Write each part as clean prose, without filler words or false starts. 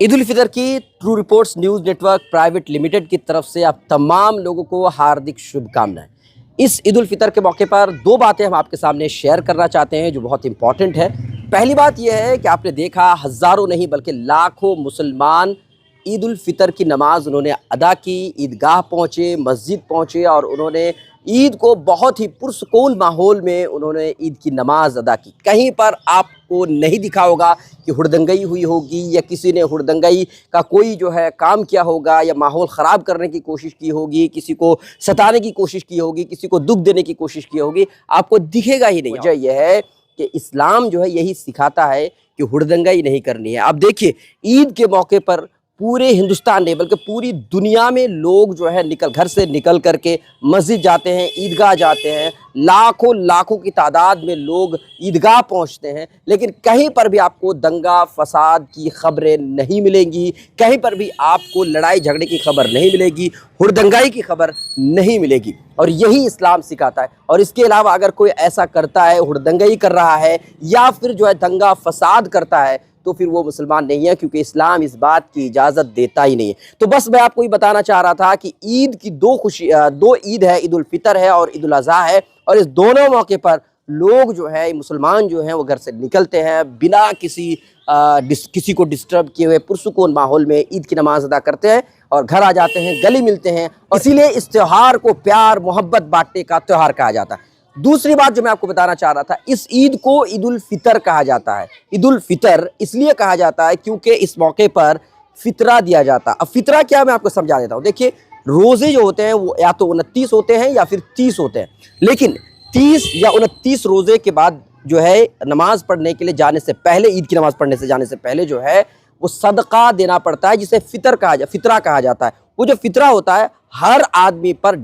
ईद उल फितर की true reports news network private limited की तरफ से आप तमाम लोगों को हार्दिक शुभकामनाएं। इस ईद उल फितर के मौके पर दो बातें हम आपके सामने शेयर करना चाहते हैं जो बहुत इंपॉर्टेंट है। पहली बात यह है कि आपने देखा हज़ारों नहीं बल्कि लाखों मुसलमान ईद उल फितर की नमाज उन्होंने अदा की, ईदगाह पहुँचे, मस्जिद पहुँचे और उन्होंने ईद को बहुत ही पुरसुकून माहौल में उन्होंने ईद की नमाज अदा की। कहीं पर आपको नहीं दिखा होगा कि हुड़दंगई हुई होगी या किसी ने हुड़दंगई का कोई जो है काम किया होगा या माहौल ख़राब करने की कोशिश की होगी, किसी को सताने की कोशिश की होगी, किसी को दुख देने की कोशिश की होगी, आपको दिखेगा ही नहीं। वजह यह है कि इस्लाम जो है यही सिखाता है कि हुड़दंगई नहीं करनी है। आप देखिए ईद के मौके पर पूरे हिंदुस्तान नहीं बल्कि पूरी दुनिया में लोग जो है घर से निकल करके मस्जिद जाते हैं, ईदगाह जाते हैं, लाखों लाखों की तादाद में लोग ईदगाह पहुंचते हैं, लेकिन कहीं पर भी आपको दंगा फसाद की खबरें नहीं मिलेंगी, कहीं पर भी आपको लड़ाई झगड़े की खबर नहीं मिलेगी, हुड़दंगाई की खबर नहीं मिलेगी। और यही इस्लाम सिखाता है। और इसके अलावा अगर कोई ऐसा करता है, हुड़दंगाई कर रहा है या फिर जो है दंगा फसाद करता है तो फिर वो मुसलमान नहीं है, क्योंकि इस्लाम इस बात की इजाज़त देता ही नहीं है। तो बस मैं आपको ये बताना चाह रहा था कि ईद की दो ईद है, ईद उल फितर है और ईद उल अज़हा है, और इस दोनों मौके पर लोग जो है मुसलमान जो हैं वो घर से निकलते हैं बिना किसी को डिस्टर्ब किए हुए पुरसुकून माहौल में ईद की नमाज अदा करते हैं और घर आ जाते हैं, गले मिलते हैं, और इसीलिए इस त्यौहार को प्यार मोहब्बत बांटने का त्यौहार कहा जाता है। दूसरी बात जो मैं आपको बताना चाह रहा था, इस ईद को ईद उल फितर कहा जाता है। ईद उल फितर इसलिए कहा जाता है क्योंकि इस मौके पर फितरा दिया जाता है। अब फितरा क्या मैं आपको समझा देता हूँ। देखिए रोज़े जो होते हैं वो या तो 29 होते हैं या फिर 30 होते हैं, लेकिन 30 या 29 रोज़े के बाद जो है नमाज पढ़ने के लिए जाने से पहले, ईद की नमाज पढ़ने से जाने से पहले जो है वो सदका देना पड़ता है, जिसे फितरा कहा जाता है। वो जो फितरा होता है हर आदमी पर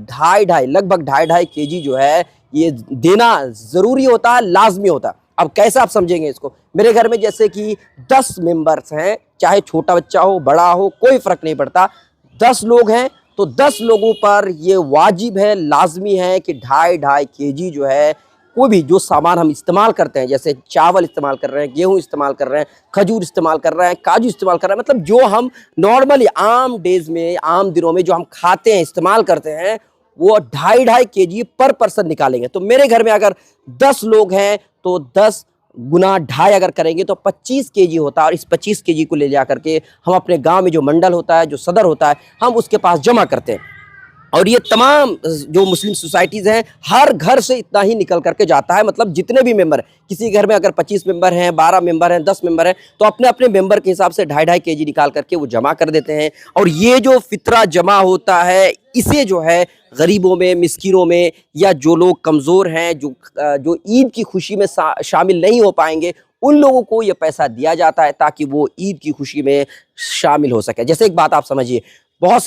लगभग 2.5 केजी जो है ये देना ज़रूरी होता है, लाजमी होता है। अब कैसे आप समझेंगे इसको। मेरे घर में जैसे कि 10 मेंबर्स हैं, चाहे छोटा बच्चा हो बड़ा हो कोई फ़र्क नहीं पड़ता, 10 लोग हैं तो 10 लोगों पर ये वाजिब है, लाजमी है कि 2.5 केजी जो है कोई भी जो सामान हम इस्तेमाल करते हैं, जैसे चावल इस्तेमाल कर रहे हैं, गेहूं इस्तेमाल कर रहे हैं, खजूर इस्तेमाल कर रहे हैं, काजू इस्तेमाल कर रहे हैं, मतलब जो हम नॉर्मली आम डेज़ में, आम दिनों में जो हम खाते हैं, इस्तेमाल करते हैं, वो 2.5 केजी पर पर्सन निकालेंगे। तो मेरे घर में अगर 10 लोग हैं तो 10 गुना 2.5 अगर करेंगे तो 25 केजी होता है, और इस 25 केजी को ले जा करके हम अपने गांव में जो मंडल होता है, जो सदर होता है, हम उसके पास जमा करते हैं। और ये तमाम जो मुस्लिम सोसाइटीज़ हैं हर घर से इतना ही निकल करके जाता है, मतलब जितने भी मेंबर, किसी घर में अगर 25 मेंबर हैं, 12 मेंबर हैं, 10 मेंबर हैं, तो अपने अपने मेंबर के हिसाब से 2.5 केजी निकाल करके वो जमा कर देते हैं। और ये जो फितरा जमा होता है इसे जो है गरीबों में, मिस्किनों में, या जो लोग कमज़ोर हैं, जो ईद की खुशी में शामिल नहीं हो पाएंगे, उन लोगों को ये पैसा दिया जाता है ताकि वो ईद की खुशी में शामिल हो सके। जैसे एक बात आप समझिए, बहुत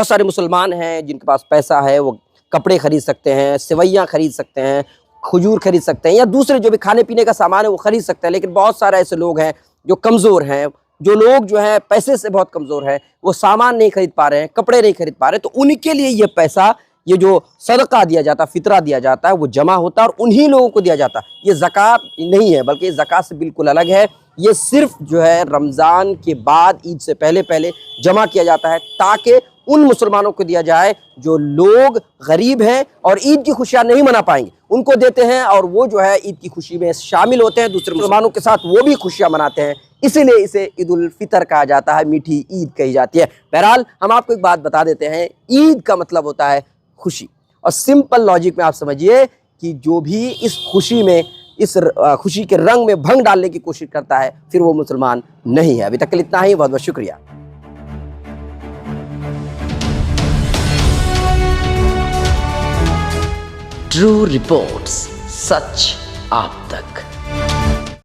सारे मुसलमान हैं जिनके पास पैसा है, वो कपड़े खरीद सकते हैं, सेवइयाँ खरीद सकते हैं, खजूर खरीद सकते हैं, या दूसरे जो भी खाने पीने का सामान है वो खरीद सकते हैं। लेकिन बहुत सारे ऐसे लोग हैं जो कमज़ोर हैं, जो लोग जो है पैसे से बहुत कमज़ोर हैं, वो सामान नहीं खरीद पा रहे हैं, कपड़े नहीं खरीद पा रहे, तो उनके लिए ये पैसा, ये जो सदका दिया जाता है, फितरा दिया जाता है, वो जमा होता है और उन्हीं लोगों को दिया जाता है। ये ज़कात नहीं है, बल्कि ज़कात से बिल्कुल अलग है। ये सिर्फ जो है रमज़ान के बाद, ईद से पहले जमा किया जाता है ताकि उन मुसलमानों को दिया जाए जो लोग गरीब हैं और ईद की खुशियाँ नहीं मना पाएंगे, उनको देते हैं और वो जो है ईद की खुशी में शामिल होते हैं, दूसरे मुसलमानों के साथ वो भी खुशियाँ मनाते हैं। इसीलिए इसे ईद उल फितर कहा जाता है, मीठी ईद कही जाती है। बहरहाल हम आपको एक बात बता देते हैं, ईद का मतलब होता है खुशी। और सिंपल लॉजिक में आप समझिए कि जो भी इस खुशी के रंग में भंग डालने की कोशिश करता है, फिर वो मुसलमान नहीं है। अभी तक के लिए इतना ही, बहुत बहुत शुक्रिया। ट्रू रिपोर्ट्स, सच आप तक।